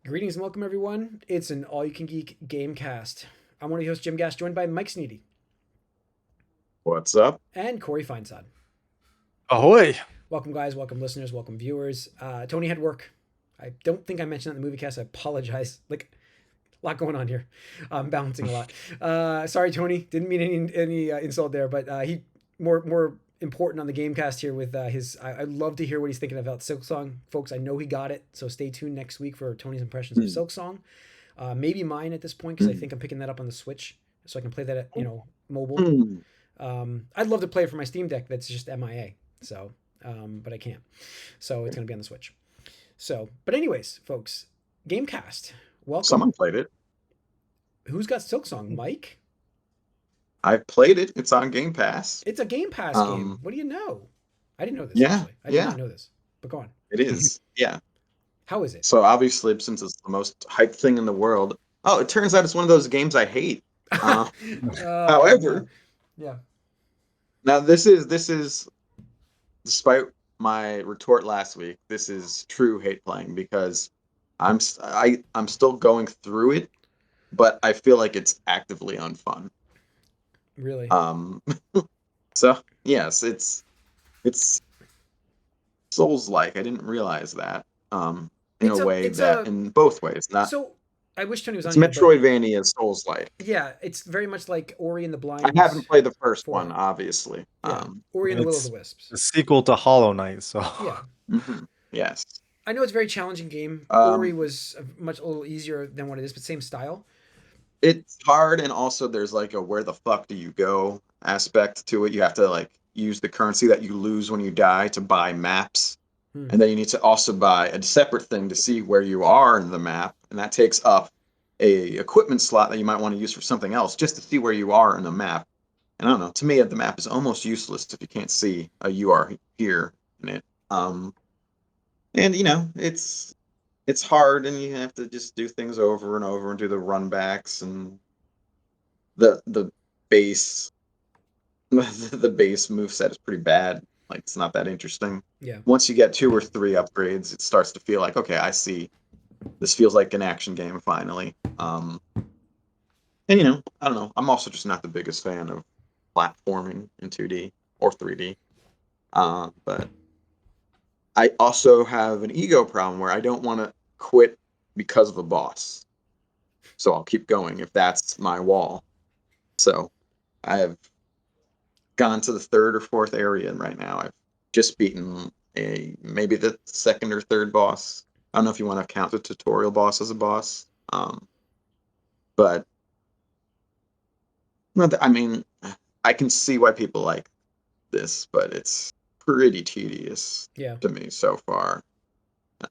Greetings and welcome, everyone. It's an all-you-can-geek Gamecast. I'm one of your hosts, Jim Gass, joined by Mike Sneedy What's up? and Corey Feinsod. Ahoy! Welcome, guys. Welcome, listeners. Welcome, viewers. Tony had work. I don't think I mentioned that in the movie cast. I apologize. Like, a lot going on here. I'm balancing a lot. Sorry, Tony. Didn't mean any insult there, but he more important on the Gamecast here with his. I'd love to hear what he's thinking about Silksong, folks. I know he got it, so stay tuned next week for Tony's impressions of Silksong. Maybe mine at this point because I think I'm picking that up on the Switch, so I can play that at mobile. I'd love to play it for my Steam Deck. That's just MIA. So, but I can't. So it's gonna be on the Switch. So, but anyways, folks, Gamecast. Welcome. Someone played it. Who's got Silksong? Mike? I've played it. It's on Game Pass. It's a Game Pass game. What do you know? I didn't know this, Yeah, actually. I did not know this. But go on. It is. Yeah. How is it? So obviously, since it's the most hyped thing in the world, it turns out it's one of those games I hate. However, yeah. Now this is, despite my retort last week, this is true hate playing because I'm still going through it, but I feel like it's actively unfun. Really? So yes, it's Souls-like. I didn't realize that. In both ways. Not so. I wish Tony was on. It's Metroidvania Souls-like. Yeah, it's very much like Ori and the Blind. I haven't played the first one, obviously. Yeah. Ori and the Will of the Wisps. The sequel to Hollow Knight. So yeah. Yes. I know it's a very challenging game. Ori was a little easier than what it is, but same style. It's hard, and also there's like a where the fuck do you go aspect to it. You have to like use the currency that you lose when you die to buy maps. And then you need to also buy a separate thing to see where you are in the map, and that takes up a equipment slot that you might want to use for something else just to see where you are in the map. And I don't know, to me the map is almost useless if you can't see you are here in it. And it's hard, and you have to just do things over and over and do the runbacks, and the base the base moveset is pretty bad. Like, it's not that interesting. Yeah. Once you get 2 or 3 upgrades, it starts to feel like, okay, I see. This feels like an action game finally. And I don't know. I'm also just not the biggest fan of platforming in 2D or 3D. But I also have an ego problem where I don't want to quit because of a boss. So I'll keep going if that's my wall. So I have gone to the 3rd or 4th area, and right now I've just beaten maybe the 2nd or 3rd boss. I don't know if you want to count the tutorial boss as a boss, but I mean, I can see why people like this, but it's pretty tedious to me so far.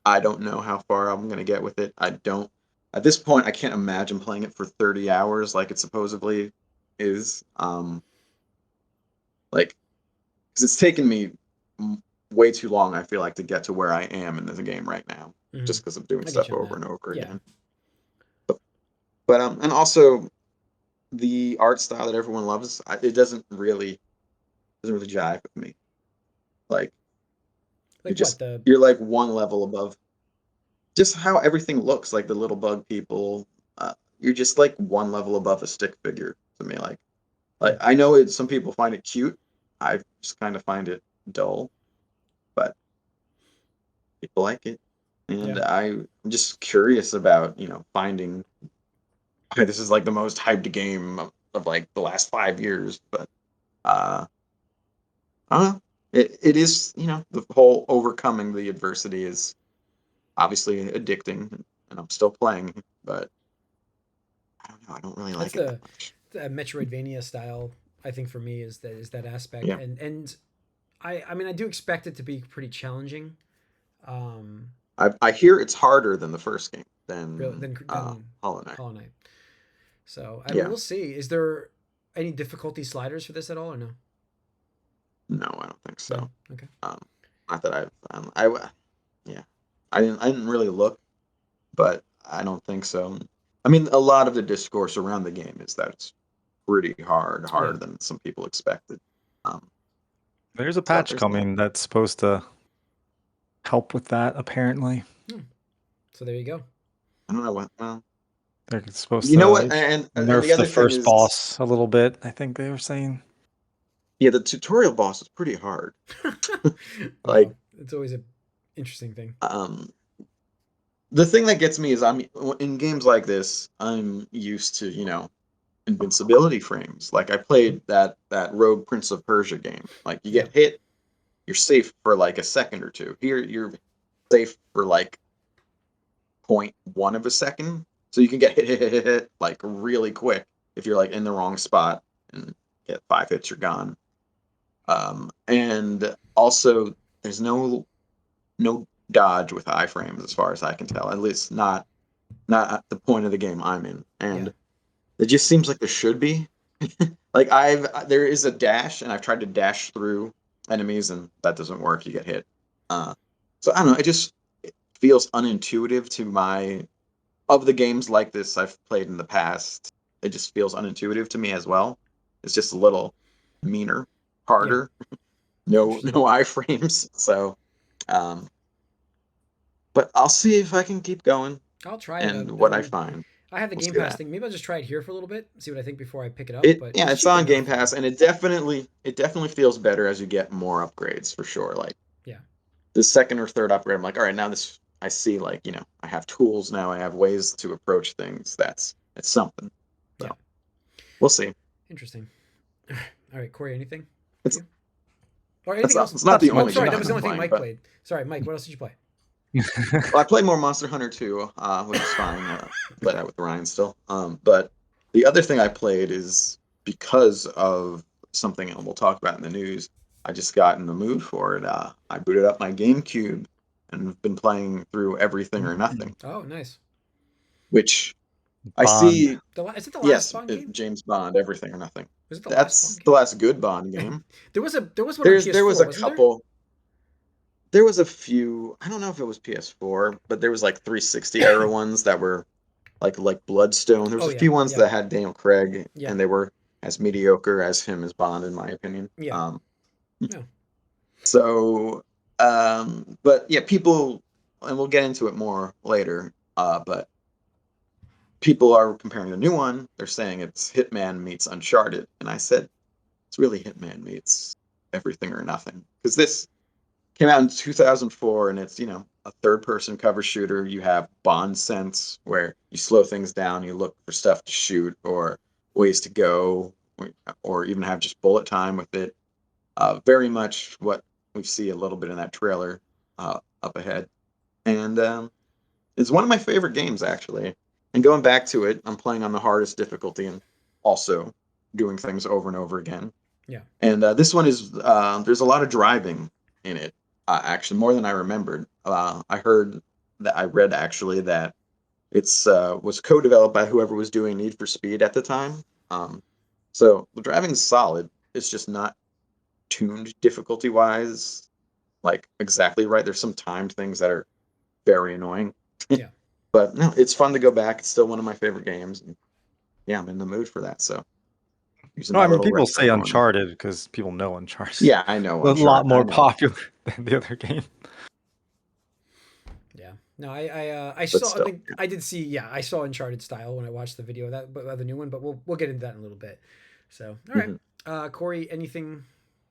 I don't know how far I'm gonna get with it. At this point, I can't imagine playing it for 30 hours like it supposedly is. Like, because it's taken me way too long, I feel like, to get to where I am in the game right now, just because I'm doing stuff over and over again. But and also the art style that everyone loves, it doesn't really jive with me. Like you're like one level above. Just how everything looks, like the little bug people, you're just like one level above a stick figure to me. Like I know some people find it cute. I just kind of find it dull, but people like it, and I'm just curious about finding. Okay, this is like the most hyped game of like the last 5 years, but I don't know. It is the whole overcoming the adversity is obviously addicting, and I'm still playing, but I don't know. I don't really like it that much. The Metroidvania style, I think, for me is that aspect, and I mean, I do expect it to be pretty challenging. I hear it's harder than the first game than Hollow Knight. Hollow Knight. So I mean, we'll see. Is there any difficulty sliders for this at all, or no? No, I don't think so. No? Okay. Not that I didn't really look, but I don't think so. I mean, a lot of the discourse around the game is that it's pretty harder than some people expected. There's a patch coming that's supposed to help with that, apparently. So there you go. I don't know what. Well, They're supposed you know to what? And nerf the the other thing first is, boss a little bit. I think they were saying. yeah, the tutorial boss is pretty hard. Like, Well, it's always a interesting thing. the thing that gets me is in games like this, I'm used to, invincibility frames. Like I played that Rogue Prince of Persia game. Like you get hit, you're safe for like a second or two. Here you're safe for like 0.1 of a second. So you can get hit like really quick if you're like in the wrong spot and get 5 hits, you're gone. And also there's no dodge with iframes as far as I can tell. At least not at the point of the game I'm in. And it just seems like there should be. Like there is a dash, and I've tried to dash through enemies, and that doesn't work. You get hit. So I don't know. It feels unintuitive to my. Of the games like this I've played in the past, it just feels unintuitive to me as well. It's just a little meaner, harder. No iframes. So, but I'll see if I can keep going. I'll try it. And what I find. I have the We'll Game see Pass that. thing. Maybe I'll just try it here for a little bit, see what I think before I pick it up. But It's cheap on enough. Game Pass, and it definitely feels better as you get more upgrades for sure. Like the second or third upgrade, I'm like, all right, now this I see like I have tools now. I have ways to approach things. It's something. So, we'll see. Interesting. All right, Corey, anything? Or anything else? It's not the only. Sorry, that was the only thing Mike played. Sorry, Mike. What else did you play? Well, I played more Monster Hunter 2, which is fine. Play that with Ryan still. But the other thing I played is because of something we'll talk about in the news. I just got in the mood for it. I booted up my GameCube and been playing through Everything or Nothing. Oh, nice. Which Bond. I see. Is it the last Bond game? James Bond, Everything or Nothing. Was it That's the last good Bond game. There was one on PS4, there was a couple. There? There was a few. I don't know if it was PS4, but there was like 360 era ones that were like Bloodstone. There was a few ones that had Daniel Craig, and they were as mediocre as him as Bond, in my opinion. So, but yeah, people, and we'll get into it more later. But people are comparing the new one. They're saying it's Hitman meets Uncharted, and I said it's really Hitman meets Everything or Nothing, because this came out in 2004, and it's a third-person cover shooter. You have Bond sense, where you slow things down, you look for stuff to shoot or ways to go, or even have just bullet time with it. Very much what we see a little bit in that trailer up ahead, and it's one of my favorite games actually. And going back to it, I'm playing on the hardest difficulty and also doing things over and over again. Yeah. And this one is there's a lot of driving in it. Actually, more than I remembered. I read actually that it's was co-developed by whoever was doing Need for Speed at the time. So the driving is solid. It's just not tuned difficulty-wise, like exactly right. There's some timed things that are very annoying. Yeah. But no, it's fun to go back. It's still one of my favorite games. And yeah, I'm in the mood for that. So. No, I mean, people say Uncharted because people know Uncharted. Yeah, I know. A lot more popular than the other game. Yeah. No, I saw. I did see. Yeah, I saw Uncharted style when I watched the video of the new one. But we'll get into that in a little bit. So, all right, Corey, anything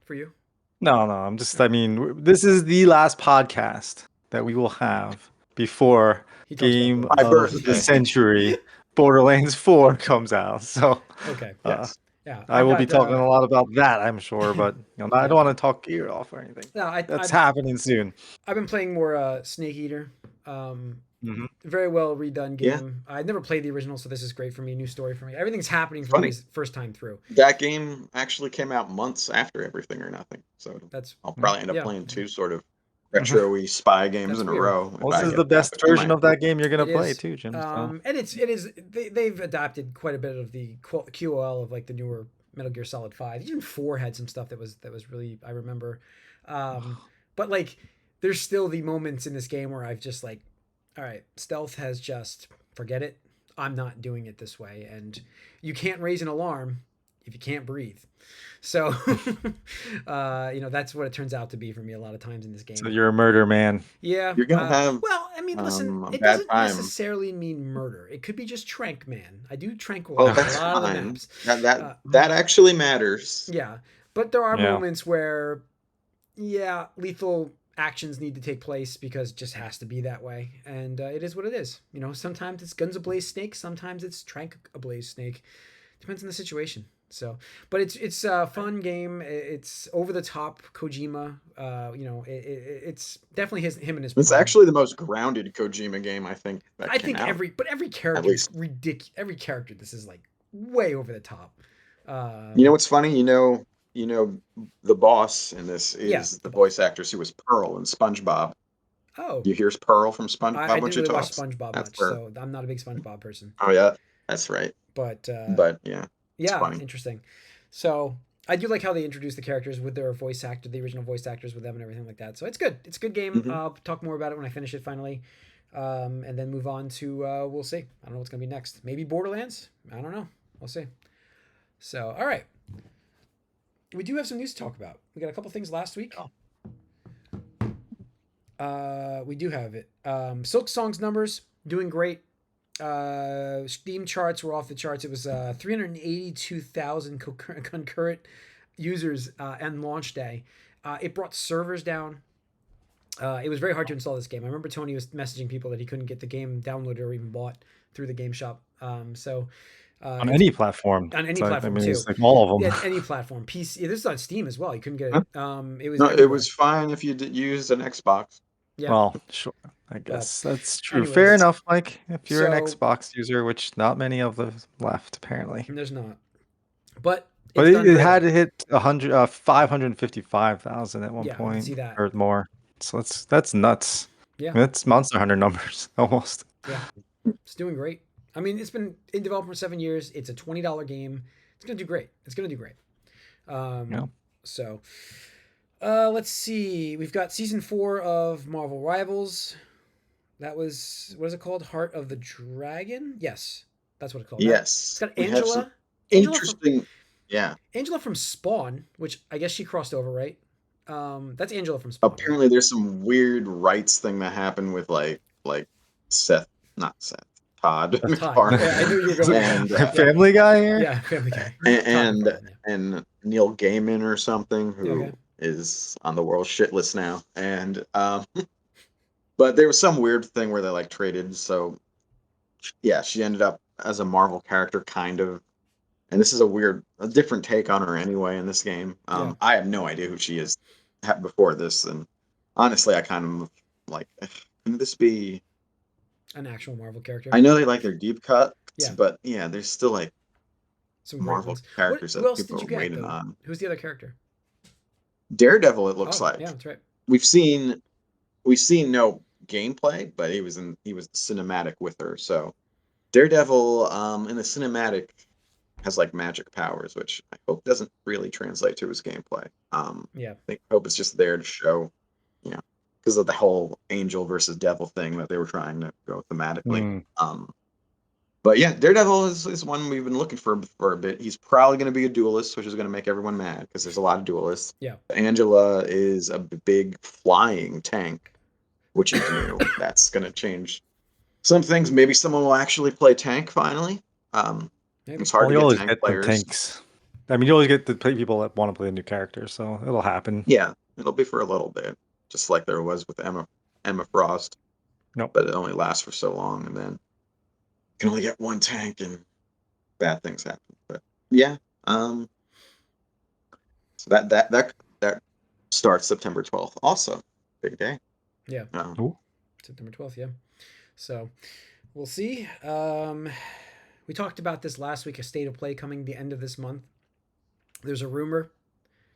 for you? No. I'm just. I mean, this is the last podcast that we will have before Game of the Century, Borderlands 4 comes out. So. Okay. Yes. Yeah, I will be talking a lot about that, I'm sure, but I don't want to talk gear off or anything. No, that's happening soon. I've been playing more Snake Eater. Very well redone game. I never played the original, so this is great for me. New story for me. Everything's happening for me first time through. That game actually came out months after Everything or Nothing, so I'll probably end up playing two sort of retro-y spy games in a row. Well, this is the best version of that game you're gonna play too, Jim. And they've adapted quite a bit of the QOL of like the newer Metal Gear Solid 5. Even 4 had some stuff that was really, I remember. But like there's still the moments in this game where I've just like, all right, stealth has just forget it. I'm not doing it this way, and you can't raise an alarm if you can't breathe. So, that's what it turns out to be for me a lot of times in this game. So you're a murder man. Yeah. You're going to have... Well, I mean, listen, a it bad doesn't time. necessarily mean murder. It could be just Trank Man. I do tranquilize Well, a that's lot of the fine. maps. That actually matters. Yeah, but there are Yeah. moments where, yeah, lethal actions need to take place because it just has to be that way, and it is what it is. You know, sometimes it's guns ablaze snake, sometimes it's Trank ablaze snake. Depends on the situation. So, but it's a fun game. It's over the top Kojima. You know, it's definitely him and his. It's actually the most grounded Kojima game I think that I came think out. every character is ridiculous. Every character, this is like way over the top. You know what's funny? You know the boss in this is the voice actress who was Pearl in SpongeBob. Oh, you hear Pearl from SpongeBob I when didn't she really watch talks? SpongeBob That's much, her. so I'm not a big SpongeBob person. Oh yeah, that's right. But yeah, yeah, funny. Interesting. So I do like how they introduce the characters with their voice actor, the original voice actors with them and everything like that. So it's good. It's a good game. Mm-hmm. I'll talk more about it when I finish it finally, and then move on to we'll see. I don't know what's gonna be next. Maybe Borderlands. I don't know. We'll see. So all right, we do have some news to talk about. We got a couple things last week. We do have it. Silksong's numbers doing great. Steam charts were off the charts. It was 382,000 concurrent users on launch day. It brought servers down. It was very hard to install this game. I remember Tony was messaging people that he couldn't get the game downloaded or even bought through the game shop. On any platform. On any platform too. It's like all of them. Yeah, any platform. PC. Yeah, this is on Steam as well. You couldn't get it. It was. No, everywhere. it was fine if you used an Xbox. Yeah. Well, sure. I guess that's true. anyways, Fair enough, Mike. If you're an so- Xbox user, which not many of them left, apparently. There's not. But it had to hit 555,000 at one Yeah, I can point see that. or more. So that's nuts. Yeah. I mean, that's Monster Hunter numbers almost. Yeah. It's doing great. I mean, it's been in development for 7 years. It's a $20 game. It's gonna do great. Yeah. So, let's see. We've got season 4 of Marvel Rivals. That was, what is it called? Heart of the Dragon. Yes, that's what it's called. Yes. It's got We have some Angela. interesting. Yeah. Angela from Spawn, which I guess she crossed over, right? That's Angela from Spawn. Apparently, right? there's some weird rights thing that happened with like Todd. Todd. Yeah, I knew you were going. And Family Guy here. Yeah, Family Guy. and Neil Gaiman or something who is on the world shit list now. And but there was some weird thing where they like traded. So yeah, she ended up as a Marvel character, kind of. And this is a different take on her anyway in this game. I have no idea who she is before this, and honestly, I kind of like, can this be an actual Marvel character? I know they like their deep cuts, Yeah. but yeah, there's still like some Marvel characters who that else people did are you get, waiting though? on. Who's the other character? Daredevil, it looks like. Yeah, that's right. We've seen no gameplay, but he was the cinematic with her. So Daredevil in the cinematic has like magic powers, which I hope doesn't really translate to his gameplay. I hope it's just there to show, because of the whole angel versus devil thing that they were trying to go thematically. But yeah, Daredevil is one we've been looking for a bit. He's probably going to be a duelist, which is going to make everyone mad because there's a lot of duelists. Yeah. Angela is a big flying tank, which is new. That's going to change some things. Maybe someone will actually play tank finally. It's hard to get tank players. Tanks. I mean, you always get to play people that want to play a new character, so it'll happen. Yeah, it'll be for a little bit, just like there was with Emma Frost. Nope. But it only lasts for so long, and then you can only get one tank, and bad things happen. But yeah, so that starts September 12th. Also, big day. Yeah. September 12th. Yeah. So we'll see. We talked about this last week, a state of play coming the end of this month. There's a rumor.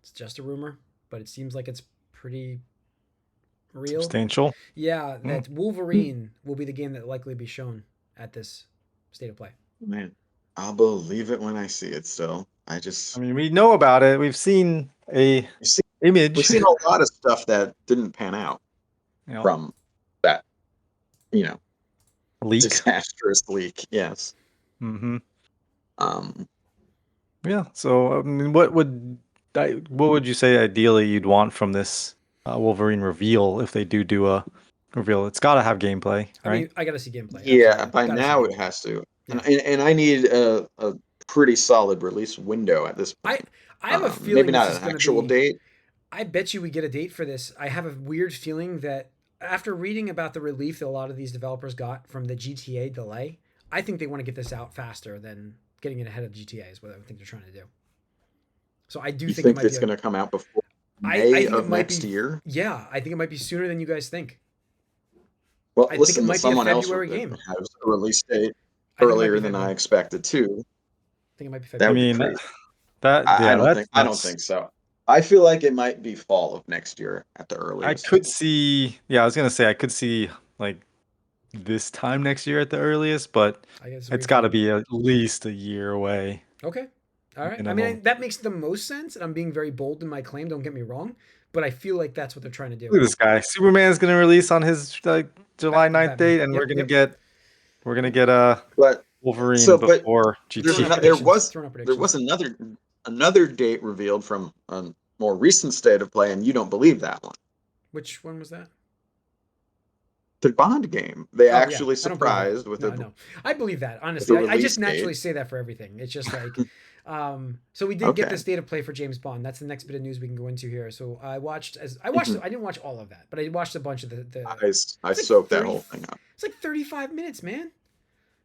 It's just a rumor, but it seems like it's pretty real. Substantial. Yeah, that Wolverine will be the game that will likely be shown at this state of play. Man, I'll believe it when I see it still. I mean, we know about it. We've seen image. We've seen a lot of stuff that didn't pan out from that, leak. Disastrous leak. Yes. Mm-hmm. Yeah. So, I mean, what would you say ideally you'd want from this Wolverine reveal if they do a reveal. It's got to have gameplay, right? I mean, I got to see gameplay. Yeah, absolutely. by Gotta now see it has to. Yeah. And I need a pretty solid release window at this point. I have a feeling maybe not this is an going to actual be. date. I bet you we get a date for this. I have a weird feeling that after reading about the relief that a lot of these developers got from the GTA delay, I think they want to get this out faster than getting it ahead of GTA is what I think they're trying to do. So I do think it might it's going to come out before I May think of it might next be, year? Yeah, I think it might be sooner than you guys think. Well, I listen, think it might someone be a else February game. has a release date I think it might earlier be than I February. expected too. I think it might be That February. would I be mean, crazy. that's I don't think so. I feel like it might be fall of next year at the I earliest. could see. Yeah, I was gonna say I could see like this time next year at the earliest, but I guess it's got to be at least a year away. Okay. All right. I Minimum. mean, that makes the most sense, and I'm being very bold in my claim. Don't get me wrong, but I feel like that's what they're trying to do. Look at this guy. Superman's gonna release on his July 9th Batman. date, and Yep, we're gonna get But Wolverine before GTA. there Throwing was another date revealed from a more recent state of play, and you don't believe that one. Which one was that? The Bond game. They Oh, yeah. actually I don't believe that. surprised with No. I believe that, honestly. I release just naturally date. say that for everything. It's just like, so we did get the state of play for James Bond. That's the next bit of news we can go into here. So I didn't watch all of that, but I watched a bunch of the I soaked that whole thing up. It's like 35 minutes, man.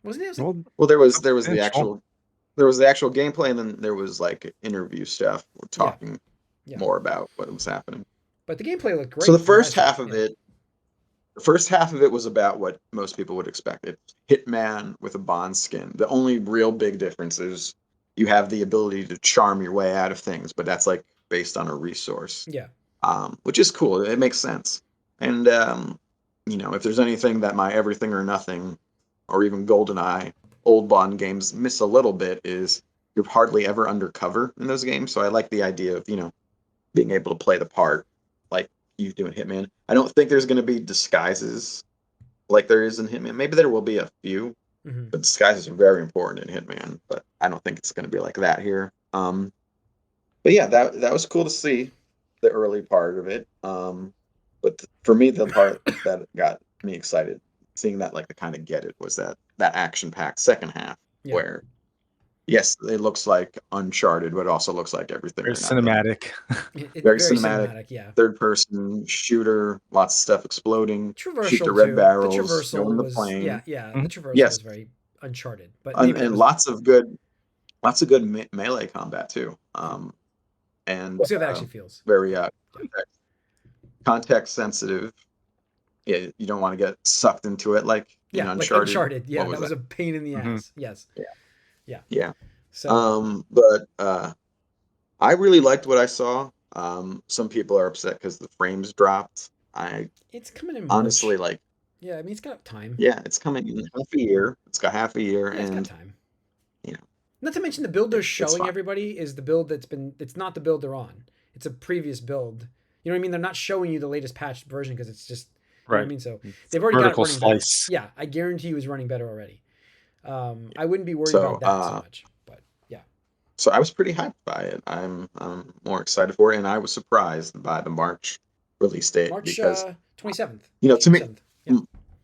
Wasn't it? Well, there was the actual gameplay, and then there was like interview stuff talking more about what was happening. But the gameplay looked great. So the first half of it was about what most people would expect. It's Hitman with a Bond skin. The only real big difference is you have the ability to charm your way out of things, but that's like based on a resource. Yeah. Which is cool. It makes sense. And if there's anything that my Everything or Nothing or even GoldenEye old Bond games miss a little bit is you're hardly ever undercover in those games. So I like the idea of, being able to play the part like you do in Hitman. I don't think there's going to be disguises like there is in Hitman. Maybe there will be a few, but disguises are very important in Hitman. But I don't think it's going to be like that here. But yeah, that was cool to see the early part of it. But for me, the part that got me excited, seeing that like the kind of get it, was that action-packed second half where. Yes, it looks like Uncharted, but it also looks like Everything. Very cinematic. Very cinematic. Yeah. Third-person shooter, lots of stuff exploding. Shoot the red barrels. Go in the plane. The traversal was very Uncharted, but and lots of good melee combat too. And we'll see how that actually feels. Very context sensitive. Yeah, you don't want to get sucked into it like in Uncharted. Like Uncharted. Yeah, that was a pain in the ass. Yes. Yeah. So, but I really liked what I saw. Some people are upset because the frames dropped. It's coming in March. Honestly, like. Yeah, I mean it's got time. Yeah, it's coming in half a year. It's got half a year, it's and got time. Not to mention the build they're showing everybody is the build it's not the build they're on. It's a previous build. You know what I mean? They're not showing you the latest patched version because it's just you know what I mean. So they've already got it running slice. better. Yeah, I guarantee you it's running better already. I wouldn't be worried about that so much, but yeah. So I was pretty hyped by it. I'm more excited for it, and I was surprised by the March release date because 27th. To me,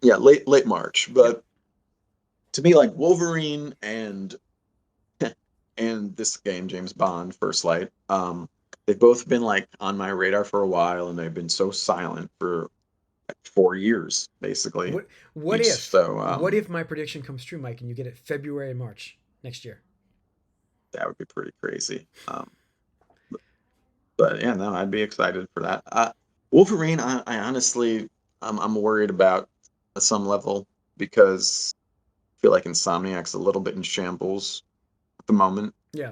late March. But to me, like Wolverine and this game, James Bond, First Light, they've both been like on my radar for a while, and they've been so silent for 4 years, basically. What if my prediction comes true, Mike, and you get it February and March next year? That would be pretty crazy. But yeah, no, I'd be excited for that. Wolverine, I honestly, I'm worried about at some level because I feel like Insomniac's a little bit in shambles at the moment. Yeah.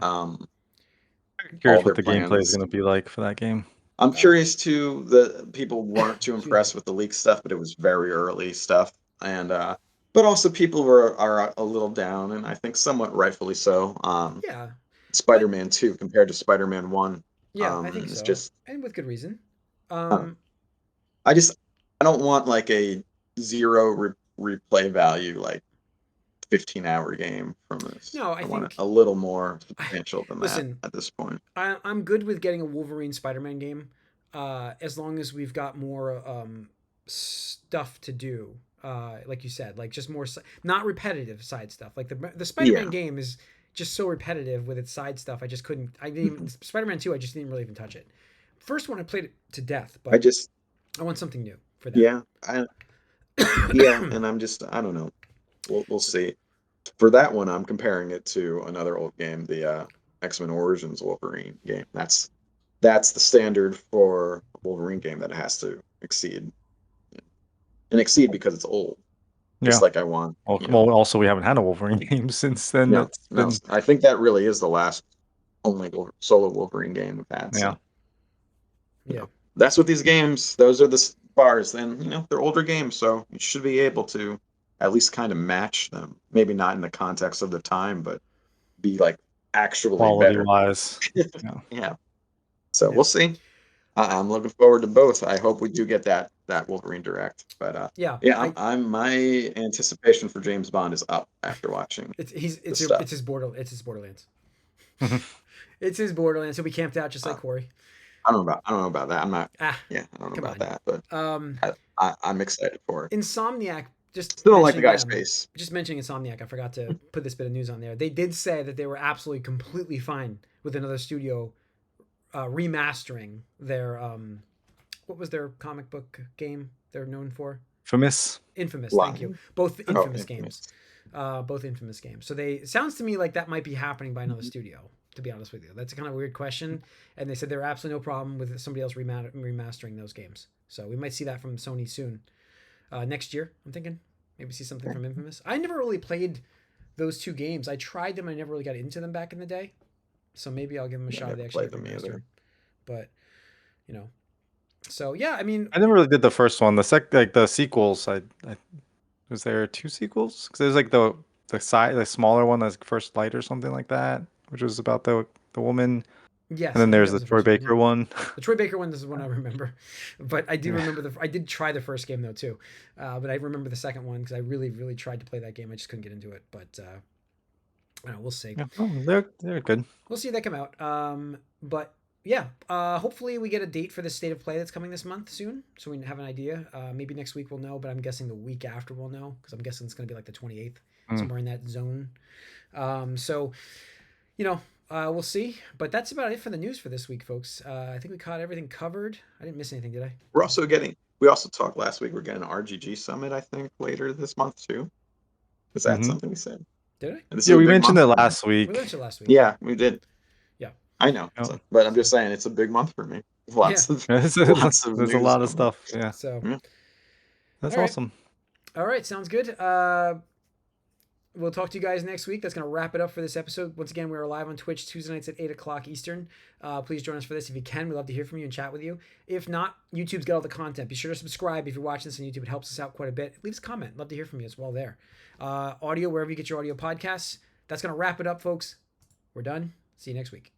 Curious what the gameplay is going to be like for that game. I'm curious too. The people weren't too impressed with the leak stuff, but it was very early stuff, and but also people are a little down, and I think somewhat rightfully so. Spider-Man 2 compared to Spider-Man 1. Yeah, I think so. And with good reason. I don't want like a zero replay value like 15-hour game from this. No, I want think a little more substantial than that at this point. I'm good with getting a Wolverine Spider-Man game, as long as we've got more stuff to do. Like you said, like just more not repetitive side stuff. Like the Spider-Man game is just so repetitive with its side stuff. I just couldn't. I didn't even Spider-Man 2. I just didn't really even touch it. First one I played it to death, but I want something new for that. Yeah, and I'm just I don't know. We'll see. For that one, I'm comparing it to another old game, the X-Men Origins Wolverine game. That's the standard for a Wolverine game that it has to exceed. And exceed because it's old. Just like I want. Well, also we haven't had a Wolverine game since then. No, I think that really is the last only solo Wolverine game we've had. So, that's what these games. Those are the bars. And they're older games, so you should be able to at least kind of match them. Maybe not in the context of the time, but be like actually quality better. Wise. Yeah. So we'll see. I'm looking forward to both. I hope we do get that Wolverine Direct. But my anticipation for James Bond is up after watching. It's his Borderlands. It's his Borderlands. He'll be camped out just like Corey. I don't know about that. I'm not. I don't know about that. But I'm excited for it. Insomniac. Still don't like the guy's face. Just mentioning Insomniac, I forgot to put this bit of news on there. They did say that they were absolutely completely fine with another studio remastering their what was their comic book game they're known for? Infamous. Thank you. Both Infamous games. Both Infamous games. So it sounds to me like that might be happening by another studio, to be honest with you. That's a kind of weird question. And they said there are absolutely no problem with somebody else remastering those games. So we might see that from Sony soon. Next year, I'm thinking. Maybe see something from Infamous. I never really played those two games. I tried them. I never really got into them back in the day. So maybe I'll give them a shot. They actually played them either. But, so yeah, I mean, I never really did the first one. The sequels. I was there 2 sequels? Because there's like the smaller one, that's First Light or something like that, which was about the woman. Yes. And then there's the Troy Baker one. The Troy Baker one is the one I remember, but I do remember I did try the first game though too, but I remember the second one because I really, really tried to play that game. I just couldn't get into it, but I don't know, we'll see. Yeah, they're good. We'll see if they come out. But yeah, hopefully we get a date for the State of Play that's coming this month soon, so we have an idea. Maybe next week we'll know, but I'm guessing the week after we'll know because I'm guessing it's going to be like the 28th, somewhere in that zone. So, we'll see. But that's about it for the news for this week, folks. I think we caught everything covered. I didn't miss anything, did I? We also talked last week. We're getting an RGG Summit, I think, later this month too. Was that something we said? Did I? Yeah, we mentioned it last week. We mentioned it last week. Yeah, we did. Yeah. I know. But I'm just saying it's a big month for me. There's a lot of stuff. Yeah. So that's awesome. All right, sounds good. We'll talk to you guys next week. That's going to wrap it up for this episode. Once again, we're live on Twitch Tuesday nights at 8 o'clock Eastern. Please join us for this if you can. We'd love to hear from you and chat with you. If not, YouTube's got all the content. Be sure to subscribe if you're watching this on YouTube. It helps us out quite a bit. Leave us a comment. Love to hear from you as well there. Audio, wherever you get your audio podcasts. That's going to wrap it up, folks. We're done. See you next week.